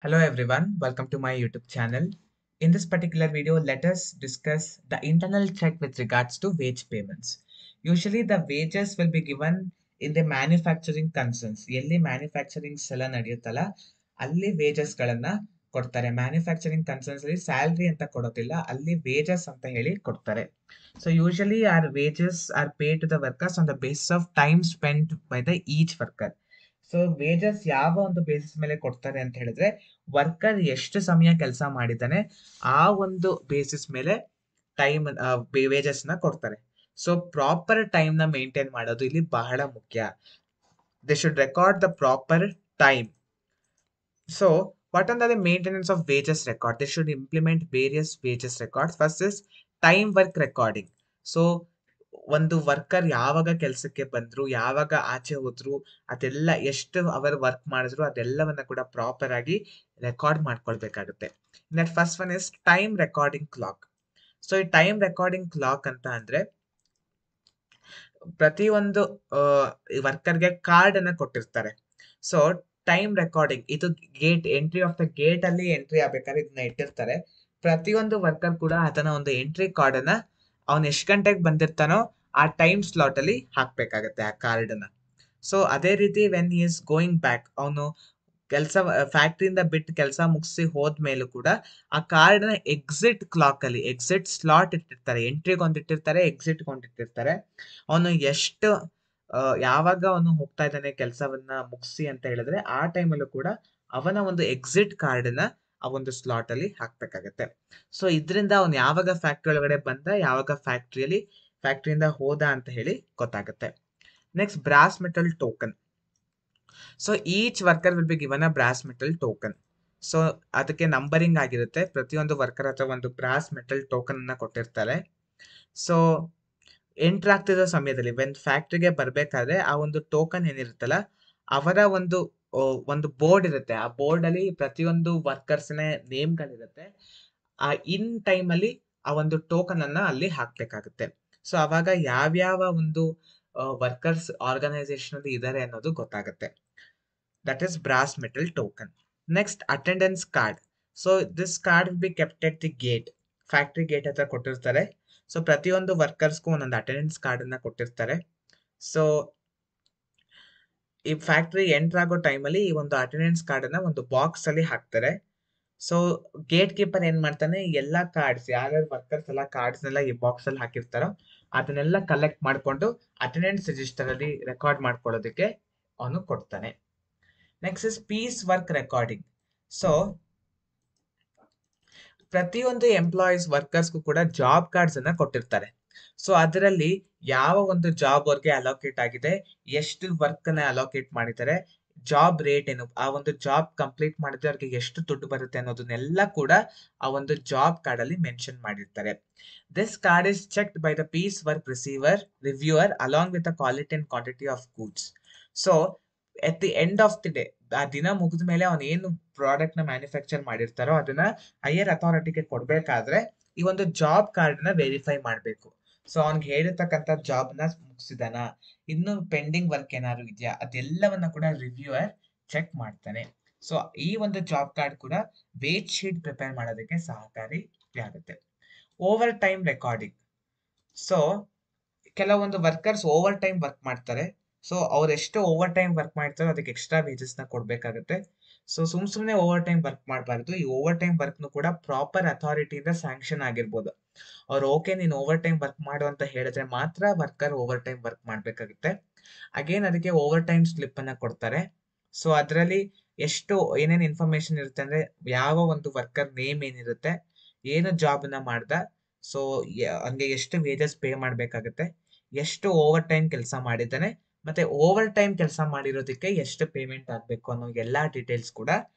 Hello everyone, welcome to my YouTube channel. In this particular video, let us discuss the internal check with regards to wage payments. Usually the wages will be given in the manufacturing concerns. ಎಲ್ಲಿ ಮ್ಯಾನುಫ್ಯಾಕ್ಚರಿಂಗ್ಸ್ ಎಲ್ಲ ನಡೆಯುತ್ತಲ್ಲ ಅಲ್ಲಿ wages ಗಳನ್ನ ಕೊಡ್ತಾರೆ. Manufacturing concerns ಅಲ್ಲಿ salary ಅಂತ ಕೊಡೋದಿಲ್ಲ, ಅಲ್ಲಿ wages ಅಂತ ಹೇಳಿ ಕೊಡ್ತಾರೆ. So usually our wages are pay to the workers on the basis of time spend by the each worker. So wages ಯಾವ ಒಂದು ಬೇಸಿಸ್ ಮೇಲೆ ಕೊಡ್ತಾರೆ ಅಂತ ಹೇಳಿದ್ರೆ, ವರ್ಕರ್ ಎಷ್ಟು ಸಮಯ ಕೆಲಸ ಮಾಡಿದ್ದಾನೆ ಆ ಒಂದು ಬೇಸಿಸ್ ಮೇಲೆ ಟೈಮ್ ವೇಜಸ್ ನ ಕೊಡ್ತಾರೆ. ಸೊ ಪ್ರಾಪರ್ ಟೈಮ್ ನ ಮೇಂಟೈನ್ ಮಾಡೋದು ಇಲ್ಲಿ ಬಹಳ ಮುಖ್ಯ. They should record the proper time. So what are the maintenance of wages record? They should implement various wages records. First is time work recording. So ಒಂದು worker ಯಾವಾಗ ಕೆಲಸಕ್ಕೆ ಬಂದ್ರು, ಯಾವಾಗ ಆಚೆ ಹೋದ್ರು, ಅದೆಲ್ಲ ಎಷ್ಟು ಅವರ್ ವರ್ಕ್ ಮಾಡಿದ್ರು ಅದೆಲ್ಲವನ್ನ ಕೂಡ ಪ್ರಾಪರ್ ಆಗಿ ರೆಕಾರ್ಡ್ ಮಾಡ್ಕೊಳ್ಬೇಕಾಗುತ್ತೆ. That first one is time recording clock. So ಈ ಟೈಮ್ ರೆಕಾರ್ಡಿಂಗ್ ಕ್ಲಾಕ್ ಅಂತ ಅಂದ್ರೆ ಪ್ರತಿಯೊಂದು ವರ್ಕರ್ಗೆ ಕಾರ್ಡ್ ಅನ್ನ ಕೊಟ್ಟಿರ್ತಾರೆ. ಸೊ ಟೈಮ್ ರೆಕಾರ್ಡಿಂಗ್ ಇದು gate entry of the gate ಅಲ್ಲಿ ಎಂಟ್ರಿ ಆಗ್ಬೇಕಾದ್ರೆ ಇದನ್ನ ಇಟ್ಟಿರ್ತಾರೆ. ಪ್ರತಿಯೊಂದು ವರ್ಕರ್ ಕೂಡ ಅದನ್ನ ಒಂದು ಎಂಟ್ರಿ ಕಾರ್ಡ್ ಅನ್ನ ಅವ್ನು ಎಷ್ಟು ಗಂಟೆಗೆ ಬಂದಿರ್ತಾನೋ ಆ ಟೈಮ್ ಸ್ಲಾಟ್ ಅಲ್ಲಿ ಹಾಕ್ಬೇಕಾಗತ್ತೆ ಆ ಕಾರ್ಡ್ ಅನ್ನ. ಸೊ ಅದೇ ರೀತಿ ವೆನ್ ಈಸ್ ಗೋಯಿಂಗ್ ಬ್ಯಾಕ್, ಅವನು ಕೆಲಸ ಫ್ಯಾಕ್ಟ್ರಿಯಿಂದ ಬಿಟ್ಟು ಕೆಲಸ ಮುಗಿಸಿ ಹೋದ್ಮೇಲೂ ಕೂಡ ಆ ಕಾರ್ಡ್ ನ ಎಕ್ಸಿಟ್ ಕ್ಲಾಕ್ ಅಲ್ಲಿ ಎಕ್ಸಿಟ್ ಸ್ಲಾಟ್ ಇಟ್ಟಿರ್ತಾರೆ. ಎಂಟ್ರಿಗೆ ಒಂದಿಟ್ಟಿರ್ತಾರೆ, ಎಕ್ಸಿಟ್ ಒಂದಿಟ್ಟಿರ್ತಾರೆ. ಅವನು ಎಷ್ಟು ಯಾವಾಗ ಅವನು ಹೋಗ್ತಾ ಇದ್ದಾನೆ ಕೆಲಸವನ್ನ ಮುಗಿಸಿ ಅಂತ ಹೇಳಿದ್ರೆ ಆ ಟೈಮಲ್ಲೂ ಕೂಡ ಅವನ ಒಂದು ಎಕ್ಸಿಟ್ ಕಾರ್ಡ್ ನ ಆ ಒಂದು ಸ್ಲಾಟ್ ಅಲ್ಲಿ ಹಾಕ್ಬೇಕಾಗತ್ತೆ. ಸೊ ಇದರಿಂದ ಅವನು ಯಾವಾಗ ಫ್ಯಾಕ್ಟ್ರಿ ಒಳಗಡೆ ಬಂದ, ಯಾವಾಗ ಫ್ಯಾಕ್ಟ್ರಿಯಿಂದ ಹೋದ ಅಂತ ಹೇಳಿ ಗೊತ್ತಾಗುತ್ತೆ. Next brass metal token. So each worker will be given a brass metal token. So ಅದಕ್ಕೆ ನಂಬರಿಂಗ್ ಆಗಿರುತ್ತೆ. ಪ್ರತಿಯೊಂದು ವರ್ಕರ್ ಹತ್ರ ಒಂದು ಬ್ರಾಸ್ ಮೆಟಲ್ ಟೋಕನ್ ಅನ್ನ ಕೊಟ್ಟಿರ್ತಾರೆ. ಸೊ ಎಂಟರ್ ಆಗ್ತಿರೋ ಸಮಯದಲ್ಲಿ ವೆನ್ ಫ್ಯಾಕ್ಟ್ರಿಗೆ ಬರ್ಬೇಕಾದ್ರೆ ಆ ಒಂದು ಟೋಕನ್ ಏನಿರುತ್ತಲ್ಲ ಅವರ ಒಂದು ಬೋರ್ಡ್ ಇರುತ್ತೆ. ಆ ಬೋರ್ಡ್ ಅಲ್ಲಿ ಪ್ರತಿಯೊಂದು ವರ್ಕರ್ಸ್ ನೇಮ್ಗಳಿರುತ್ತೆ. ಆ ಇನ್ ಟೈಮ್ ಅಲ್ಲಿ ಆ ಒಂದು ಟೋಕನ್ ಅನ್ನ ಅಲ್ಲಿ ಹಾಕ್ಬೇಕಾಗುತ್ತೆ. ಸೊ ಅವಾಗ ಯಾವ್ಯಾವ ಒಂದು ವರ್ಕರ್ಸ್ ಆರ್ಗನೈಸೇಷನ್ ಅಲ್ಲಿ ಇದಾರೆ ಅನ್ನೋದು ಗೊತ್ತಾಗುತ್ತೆ. That is brass metal token. Next attendance card. So this card will be kept at the gate. Factory gate ಹತ್ರ ಕೊಟ್ಟಿರ್ತಾರೆ. ಸೊ ಪ್ರತಿಯೊಂದು ವರ್ಕರ್ಸ್ಗೂ ಒಂದೊಂದು ಅಟೆಂಡೆನ್ಸ್ ಕಾರ್ಡ್ ಅನ್ನ ಕೊಟ್ಟಿರ್ತಾರೆ. ಸೊ ಈ ಫ್ಯಾಕ್ಟ್ರಿ ಎಂಟರ್ ಆಗೋ ಟೈಮಲ್ಲಿ ಈ ಒಂದು ಅಟೆಂಡೆನ್ಸ್ ಕಾರ್ಡ್ ಅನ್ನ ಒಂದು ಬಾಕ್ಸ್ ಅಲ್ಲಿ ಹಾಕ್ತಾರೆ. ಸೊ ಗೇಟ್ ಕೀಪರ್ ಏನ್ ಮಾಡ್ತಾನೆ, ಎಲ್ಲಾ ಕಾರ್ಡ್ಸ್ ಯಾರ್ಯಾರು ವರ್ಕರ್ಸ್ ಎಲ್ಲ ಕಾರ್ಡ್ಸ್ ಎಲ್ಲ ಈ ಬಾಕ್ಸ್ ಅಲ್ಲಿ ಹಾಕಿರ್ತಾರೋ ಅದನ್ನೆಲ್ಲ ಕಲೆಕ್ಟ್ ಮಾಡ್ಕೊಂಡು ಅಟೆಂಡೆನ್ಸ್ ರಿಜಿಸ್ಟರ್ ಅಲ್ಲಿ ರೆಕಾರ್ಡ್ ಮಾಡ್ಕೊಳ್ಳೋದಕ್ಕೆ ಅವನು ಕೊಡ್ತಾನೆ. Next is piece work recording. So ಪ್ರತಿಯೊಂದು ಎಂಪ್ಲಾಯೀಸ್ ವರ್ಕರ್ಸ್ಗೂ ಕೂಡ ಜಾಬ್ ಕಾರ್ಡ್ಸ್ ಅನ್ನ ಕೊಟ್ಟಿರ್ತಾರೆ. ಸೊ ಅದರಲ್ಲಿ ಯಾವ ಒಂದು ಜಾಬ್ ಅವ್ರಿಗೆ ಅಲೋಕೇಟ್ ಆಗಿದೆ, ಎಷ್ಟು ವರ್ಕ್ ನ ಅಲೋಕೇಟ್ ಮಾಡಿದ್ದಾರೆ, ಜಾಬ್ ರೇಟ್ ಏನು, ಆ ಒಂದು ಜಾಬ್ ಕಂಪ್ಲೀಟ್ ಮಾಡಿದ್ರೆ ಅವ್ರಿಗೆ ಎಷ್ಟು ದುಡ್ಡು ಬರುತ್ತೆ ಅನ್ನೋದನ್ನೆಲ್ಲ ಕೂಡ ಆ ಒಂದು ಜಾಬ್ ಕಾರ್ಡ್ ಅಲ್ಲಿ ಮೆನ್ಷನ್ ಮಾಡಿರ್ತಾರೆ. This card is checked by the piece work reviewer along with the quality and quantity of goods. So at the end of the day, ಆ ದಿನ ಮುಗಿದ ಮೇಲೆ ಅವನು ಏನು ಪ್ರಾಡಕ್ಟ್ ನ ಮ್ಯಾನುಫ್ಯಾಕ್ಚರ್ ಮಾಡಿರ್ತಾರೋ ಅದನ್ನ ಹೈಯರ್ ಅಥಾರಿಟಿಗೆ ಕೊಡ್ಬೇಕಾದ್ರೆ ಈ ಒಂದು ಜಾಬ್ ಕಾರ್ಡ್ ನ ವೆರಿಫೈ ಮಾಡಬೇಕು. ಸೊ ಅವ್ನಿಗೆ ಹೇಳಿರ್ತಕ್ಕಂಥ ಜಾಬ್ ನ ಮುಗಿಸಿದಾನ, ಇನ್ನು ಪೆಂಡಿಂಗ್ ವರ್ಕ್ ಏನಾದ್ರು ಇದೆಯಾ ಅದೆಲ್ಲವನ್ನ ಕೂಡ ರಿವ್ಯೂವರ್ ಚೆಕ್ ಮಾಡ್ತಾನೆ. ಸೊ ಈ ಒಂದು ಜಾಬ್ ಕಾರ್ಡ್ ಕೂಡ ವೇಜ್ ಶೀಟ್ ಪ್ರಿಪೇರ್ ಮಾಡೋದಕ್ಕೆ ಸಹಕಾರಿ ಆಗುತ್ತೆ. Over time recording. ಸೊ ಕೆಲವೊಂದು ವರ್ಕರ್ಸ್ ಓವರ್ ಟೈಮ್ ವರ್ಕ್ ಮಾಡ್ತಾರೆ. ಸೊ ಅವ್ರು ಎಷ್ಟು ಓವರ್ ಟೈಮ್ ವರ್ಕ್ ಮಾಡ್ತಾರೋ ಅದಕ್ಕೆ ಎಕ್ಸ್ಟ್ರಾ ವೇಜಸ್ ನ ಕೊಡ್ಬೇಕಾಗುತ್ತೆ. ಸೊ ಸುಮ್ನೆ ಓವರ್ ಟೈಮ್ ವರ್ಕ್ ಮಾಡಬಾರ್ದು. ಈ ಓವರ್ ಟೈಮ್ ವರ್ಕ್ ನು ಕೂಡ ಪ್ರಾಪರ್ ಅಥಾರಿಟಿಯಿಂದ ಸ್ಯಾಂಕ್ಷನ್ ಆಗಿರ್ಬೋದು. ಅವ್ರು ಓಕೆ ನೀನು ಓವರ್ ಟೈಮ್ ವರ್ಕ್ ಮಾಡು ಅಂತ ಹೇಳಿದ್ರೆ ಮಾತ್ರ ವರ್ಕರ್ ಓವರ್ ಟೈಮ್ ವರ್ಕ್ ಮಾಡ್ಬೇಕಾಗುತ್ತೆ. ಅಗೇನ್ ಅದಕ್ಕೆ ಓವರ್ ಟೈಮ್ ಸ್ಲಿಪ್ ಅನ್ನ ಕೊಡ್ತಾರೆ. ಸೊ ಅದರಲ್ಲಿ ಎಷ್ಟು ಏನೇನು ಇನ್ಫಾರ್ಮೇಶನ್ ಇರುತ್ತೆ ಅಂದ್ರೆ ಯಾವ ಒಂದು ವರ್ಕರ್ ನೇಮ್ ಏನಿರುತ್ತೆ, ಏನು ಜಾಬ್ ನ ಮಾಡ್ದ, ಸೊ ಹಂಗೆ ಎಷ್ಟು ವೇಜಸ್ ಪೇ ಮಾಡ್ಬೇಕಾಗುತ್ತೆ, ಎಷ್ಟು ಓವರ್ ಟೈಮ್ ಕೆಲಸ ಮಾಡಿದ್ದಾನೆ, ಮತ್ತೆ ಓವರ್ ಟೈಮ್ ಕೆಲಸ ಮಾಡಿರೋದಕ್ಕೆ ಎಷ್ಟು ಪೇಮೆಂಟ್ ಆಗ್ಬೇಕು ಅನ್ನೋ ಎಲ್ಲಾ ಡೀಟೇಲ್ಸ್ ಕೂಡ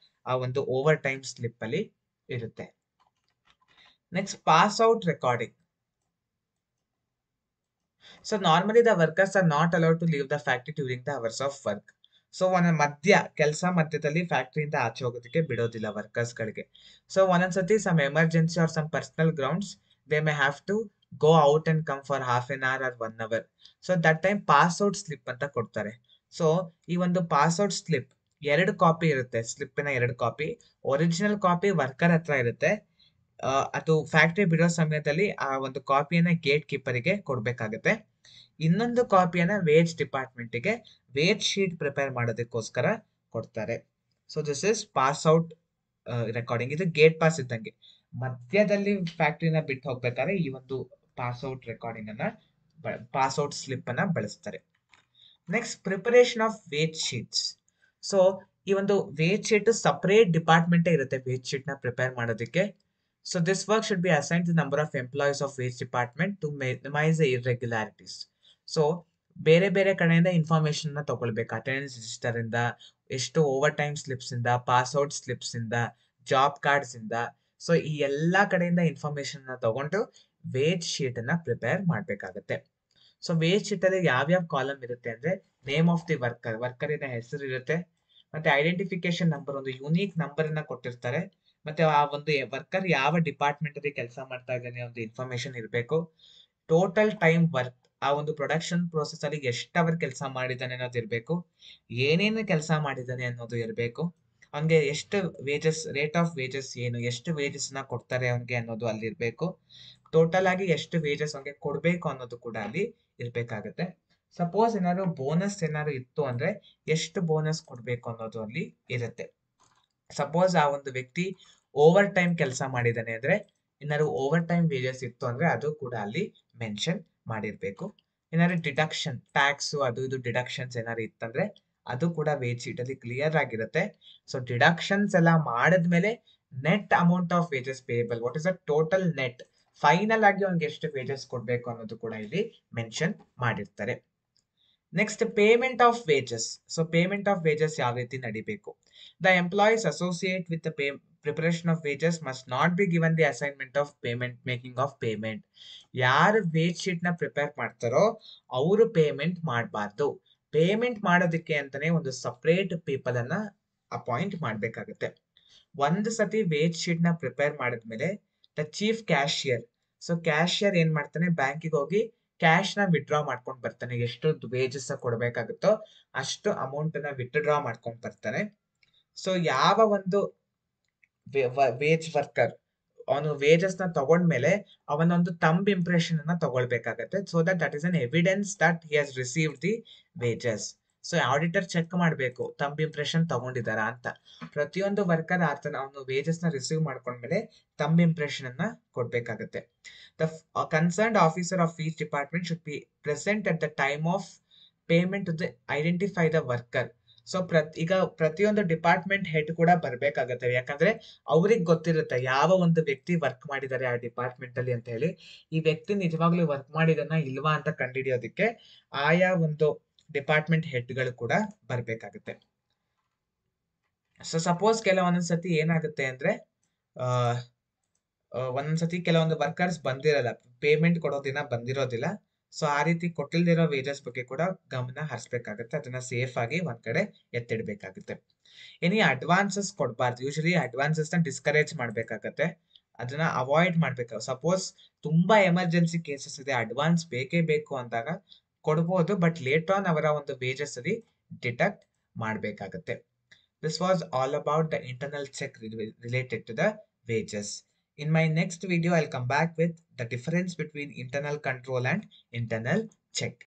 ಆ ಒಂದು ಓವರ್ ಟೈಮ್ ಸ್ಲಿಪ್ ಅಲ್ಲಿ ಇರುತ್ತೆ. Next pass out recording. So normally the workers are not allowed to leave the factory during the hours of work. So ಕೆಲಸ ಮಧ್ಯದಲ್ಲಿ ಫ್ಯಾಕ್ಟ್ರಿಯಿಂದ ಆಚೆ ಹೋಗೋದಕ್ಕೆ ಬಿಡೋದಿಲ್ಲ ವರ್ಕರ್ಸ್ ಗಳಿಗೆ. ಸೊ ಒಂದೊಂದ್ಸತಿ some emergency or some personal grounds they may have to go out and come for half an hour or 1 hour. So that time pass out slip ಅಂತ ಕೊಡ್ತಾರೆ. ಸೊ ಈ ಒಂದು ಪಾಸ್ ಔಟ್ ಸ್ಲಿಪ್ ಎರಡು copy ಇರುತ್ತೆ, ಸ್ಲಿಪ್ಪಿನ ಎರಡು copy. Original copy worker ಹತ್ರ ಇರುತ್ತೆ. ಅದು ಫ್ಯಾಕ್ಟ್ರಿ ಬಿಡೋ ಸಮಯದಲ್ಲಿ ಆ ಒಂದು ಕಾಪಿಯನ್ನ ಗೇಟ್ ಕೀಪರಿಗೆ ಕೊಡ್ಬೇಕಾಗತ್ತೆ. ಇನ್ನೊಂದು ಕಾಪಿಯನ್ನ ವೇಜ್ ಡಿಪಾರ್ಟ್ಮೆಂಟ್ಗೆ ವೇಜ್ ಶೀಟ್ ಪ್ರಿಪೇರ್ ಮಾಡೋದಕ್ಕೋಸ್ಕರ ಕೊಡ್ತಾರೆ. So this is pass out recording. ಇದು ಗೇಟ್ ಪಾಸ್ ಇದ್ದಂಗೆ. ಮಧ್ಯದಲ್ಲಿ ಫ್ಯಾಕ್ಟ್ರಿನ ಬಿಟ್ಟು ಹೋಗ್ಬೇಕಾದ್ರೆ ಈ ಒಂದು ಪಾಸ್ ಔಟ್ ರೆಕಾರ್ಡಿಂಗ್ ಅನ್ನ, ಪಾಸ್ ಔಟ್ ಸ್ಲಿಪ್ ಅನ್ನ ಬಳಸ್ತಾರೆ. Next, preparation of wage sheets. So ಈ ಒಂದು ವೇಜ್ ಶೀಟ್ ಸಪರೇಟ್ ಡಿಪಾರ್ಟ್ಮೆಂಟ್ ಇರುತ್ತೆ ವೇಜ್ ಶೀಟ್ ನ ಪ್ರಿಪೇರ್ ಮಾಡೋದಕ್ಕೆ. So this work should be assign to number of employees of wage department to minimise the irregularities. So ಬೇರೆ ಬೇರೆ ಕಡೆಯಿಂದ information ನ ತಗೊಳ್ಬೇಕು. ಅಟೆಂಡೆನ್ಸ್ ರಿಜಿಸ್ಟರ್ ಇಂದ, ಎಷ್ಟು ಓವರ್ ಟೈಮ್ ಸ್ಲಿಪ್ಸ್ ಇಂದ, ಪಾಸ್ ಔಟ್ ಸ್ಲಿಪ್ಸ್ ಇಂದ, ಜಾಬ್ ಕಾರ್ಡ್ಸ್ ಇಂದ. ಸೊ ಈ ಎಲ್ಲಾ ಕಡೆಯಿಂದ ಇನ್ಫಾರ್ಮೇಶನ್ ನ ತಗೊಂಡು ವೇಜ್ ಶೀಟ್ ಅನ್ನ ಪ್ರಿಪೇರ್ ಮಾಡ್ಬೇಕಾಗತ್ತೆ. ಸೊ ವೇಜ್ ಶೀಟ್ ಅಲ್ಲಿ ಯಾವ್ಯಾವ ಕಾಲಮ್ ಇರುತ್ತೆ ಅಂದ್ರೆ, ನೇಮ್ ಆಫ್ ದಿ ವರ್ಕರ್, ವರ್ಕರಿನ ಹೆಸರು ಇರುತ್ತೆ, ಮತ್ತೆ ಐಡೆಂಟಿಫಿಕೇಶನ್ ನಂಬರ್, ಒಂದು ಯೂನಿಕ್ ನಂಬರ್ ಅನ್ನ ಕೊಟ್ಟಿರ್ತಾರೆ, ಮತ್ತೆ ಆ ಒಂದು ವರ್ಕರ್ ಯಾವ ಡಿಪಾರ್ಟ್ಮೆಂಟ್ ಅಲ್ಲಿ ಕೆಲಸ ಮಾಡ್ತಾ ಇದ್ದಾನೆ ಒಂದು ಇನ್ಫಾರ್ಮೇಶನ್ ಇರಬೇಕು. ಟೋಟಲ್ ಟೈಮ್ ವರ್ಕ್, ಆ ಒಂದು ಪ್ರೊಡಕ್ಷನ್ ಪ್ರೋಸೆಸ್ ಅಲ್ಲಿ ಎಷ್ಟು ಅವರ್ ಕೆಲಸ ಮಾಡಿದ್ದಾನೆ ಅನ್ನೋದು ಇರಬೇಕು. ಏನೇನು ಕೆಲಸ ಮಾಡಿದ್ದಾನೆ ಅನ್ನೋದು ಇರಬೇಕು. ಅವನ್ಗೆ ಎಷ್ಟು ವೇಜಸ್, ರೇಟ್ ಆಫ್ ವೇಜಸ್ ಏನು, ಎಷ್ಟು ವೇಜಸ್ ನ ಕೊಡ್ತಾರೆ ಅವನ್ಗೆ ಅನ್ನೋದು ಅಲ್ಲಿ ಇರಬೇಕು. ಟೋಟಲ್ ಆಗಿ ಎಷ್ಟು ವೇಜಸ್ ಅವನ್ಗೆ ಕೊಡ್ಬೇಕು ಅನ್ನೋದು ಕೂಡ ಅಲ್ಲಿ ಇರ್ಬೇಕಾಗತ್ತೆ. ಸಪೋಸ್ ಏನಾದ್ರು ಬೋನಸ್ ಏನಾದ್ರು ಇತ್ತು ಅಂದ್ರೆ ಎಷ್ಟು ಬೋನಸ್ ಕೊಡ್ಬೇಕು ಅನ್ನೋದು ಅಲ್ಲಿ ಇರುತ್ತೆ. ಸಪೋಸ್ ಆ ಒಂದು ವ್ಯಕ್ತಿ ಓವರ್ ಟೈಮ್ ಕೆಲಸ ಮಾಡಿದಾನೆ ಅಂದ್ರೆ, ಏನಾದ್ರು ಓವರ್ ಟೈಮ್ ವೇಜಸ್ ಇತ್ತು ಅಂದ್ರೆ ಅದು ಕೂಡ ಅಲ್ಲಿ ಮೆನ್ಷನ್ ಮಾಡಿರ್ಬೇಕು. ಏನಾದ್ರು ಡಿಡಕ್ಷನ್, ಟ್ಯಾಕ್ಸ್ ಅದು ಇದು ಡಿಡಕ್ಷನ್ಸ್ ಏನಾದ್ರು ಇತ್ತಂದ್ರೆ ಅದು ಕೂಡ ವೇಜ್ ಶೀಟ್ ಅಲ್ಲಿ ಕ್ಲಿಯರ್ ಆಗಿರುತ್ತೆ. ಸೊ ಡಿಡಕ್ಷನ್ಸ್ ಎಲ್ಲ ಮಾಡಿದ್ಮೇಲೆ net amount of wages payable, what is the total net, final ಆಗಿ ಅವ್ನಿಗೆ ಎಷ್ಟು ವೇಜಸ್ ಕೊಡ್ಬೇಕು ಅನ್ನೋದು ಕೂಡ ಇಲ್ಲಿ ಮೆನ್ಷನ್ ಮಾಡಿರ್ತಾರೆ. Next, payment of wages. So payment of wages ಯಾವ ರೀತಿ ನಡಿಬೇಕು? The employees associate with the preparation of wages must not be given the assignment of payment, making of payment. ಯಾರು ವೇಜ್ ಶೀಟ್ ನ ಪ್ರಿಪೇರ್ ಮಾಡ್ತಾರೋ ಅವರು payment ಮಾಡಬಾರ್ದು. Payment ಮಾಡೋದಕ್ಕೆ ಅಂತಾನೆ ಒಂದು ಸಪರೇಟ್ ಪೀಪಲ್ ಅನ್ನ ಅಪಾಯಿಂಟ್ ಮಾಡ್ಬೇಕಾಗುತ್ತೆ. ಒಂದು ಸತಿ ವೇಜ್ ಶೀಟ್ ನ ಪ್ರಿಪೇರ್ ಮಾಡಿದ್ಮೇಲೆ the chief cashier, so cashier ಏನ್ ಮಾಡ್ತಾನೆ, ಬ್ಯಾಂಕಿಗೆ ಹೋಗಿ ಕ್ಯಾಶ್ ನ ವಿತ್ಡ್ರಾ ಮಾಡ್ಕೊಂಡು ಬರ್ತಾನೆ. ಎಷ್ಟು ವೇಜಸ್ ಕೊಡ್ಬೇಕಾಗುತ್ತೋ ಅಷ್ಟು ಅಮೌಂಟ್ ನ ವಿತ್ಡ್ರಾ ಮಾಡ್ಕೊಂಡು ಬರ್ತಾನೆ. ಸೊ ಯಾವ ಒಂದು ವೇಜ್ ವರ್ಕರ್ ಅವನು ವೇಜಸ್ ನ ತಗೊಂಡ್ಮೇಲೆ ಅವನೊಂದು ಥಂಬ್ ಇಂಪ್ರೆಷನ್ ಅನ್ನ ತಗೊಳ್ಬೇಕಾಗತ್ತೆ. So that is an evidence that he has received the wages. So auditor check ಮಾಡಬೇಕು ಥಂಬ್ ಇಂಪ್ರೆಷನ್ ತಗೊಂಡಿದಾರ ಅಂತ. ಪ್ರತಿಯೊಂದು ವರ್ಕರ್ ಆತನ ಅವನು ವೇಜಸ್ ನ ರಿಸೀವ್ ಮಾಡ್ಕೊಂಡ್ಮೇಲೆ ಥಂಬ್ ಇಂಪ್ರೆಷನ್ ಅನ್ನ ಕೊಡ್ಬೇಕಾಗತ್ತೆ. The concerned officer of each department should be present at the time of payment to identify the worker. So ಈಗ ಪ್ರತಿಯೊಂದು ಡಿಪಾರ್ಟ್ಮೆಂಟ್ ಹೆಡ್ ಕೂಡ ಬರ್ಬೇಕಾಗತ್ತೆ. ಯಾಕಂದ್ರೆ ಅವ್ರಿಗೆ ಗೊತ್ತಿರುತ್ತೆ ಯಾವ ಒಂದು ವ್ಯಕ್ತಿ ವರ್ಕ್ ಮಾಡಿದ್ದಾರೆ ಆ ಡಿಪಾರ್ಟ್ಮೆಂಟ್ ಅಲ್ಲಿ ಅಂತ ಹೇಳಿ. ಈ ವ್ಯಕ್ತಿ ನಿಜವಾಗ್ಲೂ ವರ್ಕ್ ಮಾಡಿದನ್ನ ಇಲ್ವಾ ಅಂತ ಕಂಡುಹಿಡಿಯೋದಕ್ಕೆ ಆಯಾ ಒಂದು ಡಿಪಾರ್ಟ್ಮೆಂಟ್ ಹೆಡ್ಗಳು ಕೂಡ ಬರ್ಬೇಕಾಗುತ್ತೆ. ಸೊ ಸಪೋಸ್ ಕೆಲವೊಂದ್ಸತಿ ಏನಾಗುತ್ತೆ ಅಂದ್ರೆ, ಒಂದೊಂದ್ಸತಿ ಕೆಲವೊಂದು ವರ್ಕರ್ಸ್ ಬಂದಿರಲ್ಲ, ಪೇಮೆಂಟ್ ಕೊಡೋ ದಿನ ಬಂದಿರೋದಿಲ್ಲ. ಸೊ ಆ ರೀತಿ ಕೊಟ್ಟಿಲ್ದಿರೋ ವೇಜಸ್ ಬಗ್ಗೆ ಕೂಡ ಗಮನ ಹರಿಸ್ಬೇಕಾಗತ್ತೆ. ಅದನ್ನ ಸೇಫ್ ಆಗಿ ಒಂದ್ ಕಡೆ ಎತ್ತಿಡ್ಬೇಕಾಗುತ್ತೆ. ಎನಿ ಅಡ್ವಾನ್ಸಸ್ ಕೊಡಬಾರ್ದು. ಯೂಶಲಿ ಅಡ್ವಾನ್ಸಸ್ ನ ಡಿಸ್ಕರೇಜ್ ಮಾಡ್ಬೇಕಾಗತ್ತೆ, ಅದನ್ನ ಅವಾಯ್ಡ್ ಮಾಡ್ಬೇಕು. ಸಪೋಸ್ ತುಂಬಾ ಎಮರ್ಜೆನ್ಸಿ ಕೇಸಸ್ ಇದೆ, ಅಡ್ವಾನ್ಸ್ ಬೇಕೇ ಬೇಕು ಅಂದಾಗ ಕೊಡ್ಬೋದು, ಬಟ್ ಲೇಟರ್ ಆನ್ ಅವರ ಒಂದು ವೇಜಸ್ ಅಲ್ಲಿ ಡಿಡಕ್ಟ್ ಮಾಡ್ಬೇಕಾಗತ್ತೆ. This was all about the internal check related to the wages. In my next video, I'll come back with the difference between internal control and internal check.